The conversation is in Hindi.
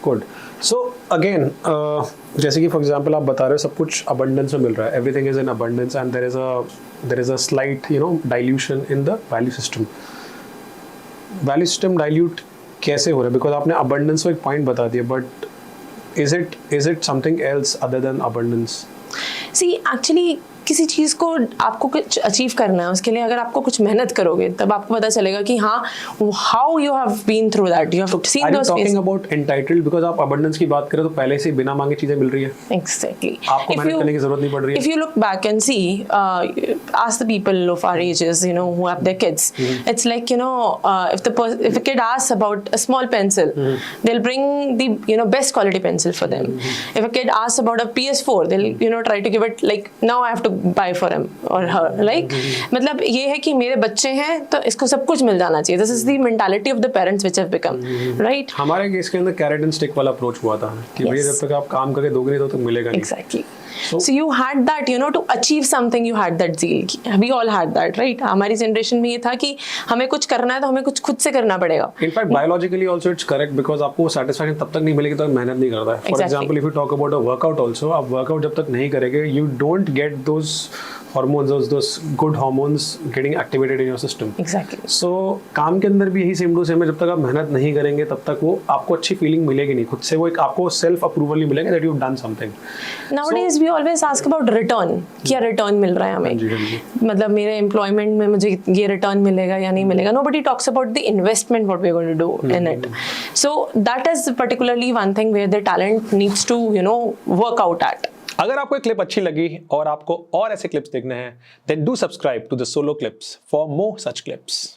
गुड. सो अगेन जैसे कि फॉर एग्जांपल आप बता रहे हो सब कुछ अबंडेंस में मिल रहा है, everything is in abundance and there is a slight dilution in the value system. Value system dilute कैसे हो रहा है? बिकॉज आपने अबंडेंस को एक पॉइंट बता दिया, but is it something else other than abundance? See, actually किसी चीज़ को आपको कुछ अचीव करना है, उसके लिए अगर आपको कुछ मेहनत करोगे तब आपको पता चलेगा कि हाँ, how you have been through that, you have seen those faces. Are you talking about entitled? Because आप abundance की बात करें तो पहले से बिना मांगे चीजें मिल रही है. Exactly. आपको मेहनत करने की जरूरत नहीं पड़ रही है. If you look back and see, ask the people of our ages, who have their kids. It's like, if a kid asks about a small pencil, they'll bring the best quality pencil for them. If a kid asks about a PS4, they'll try to give it like, now I have to buy for him or her. Like, मतलब ये है कि मेरे बच्चे हैं तो इसको सब कुछ मिल जाना चाहिए. This is the mentality of the parents which have become, right? हमारे केस के अंदर कैरेट एंड स्टिक वाला अप्रोच हुआ था कि भैया जब तक आप काम करके दोगे नहीं तो मिलेगा नहीं. Exactly. So you had that, to achieve something, you had that zeal. We all had that, right? हमारी जनरेशन में ये था कि हमें कुछ करना है तो हमें कुछ खुद से करना पड़ेगा. In fact, biologically also it's correct because आपको वो satisfaction तब तक नहीं मिलेगी तो मेहनत नहीं करता है. For example, if you talk about a workout also, आप workout जब तक नहीं करेंगे, you don't get those hormones, those good hormones getting activated in your system. Exactly. So काम के अंदर भी यही सेम टू सेम है. जब तक आप मेहनत नहीं करेंगे तब तक वो आपको अच्छी फीलिंग मिलेगी नहीं खुद से. वो एक आपको सेल्फ अप्रूवल नहीं मिलेगा that you've done something. Nowadays we always ask about return. क्या रिटर्न मिल रहा है हमें? मतलब मेरे एम्प्लॉयमेंट में मुझे ये रिटर्न मिलेगा या नहीं मिलेगा. Nobody talks about the investment what we're going to do in it. So that is particularly one thing where the talent needs to work out at. अगर आपको ये क्लिप अच्छी लगी और आपको और ऐसे क्लिप्स देखने हैं then do subscribe to the Solo Clips for more such clips.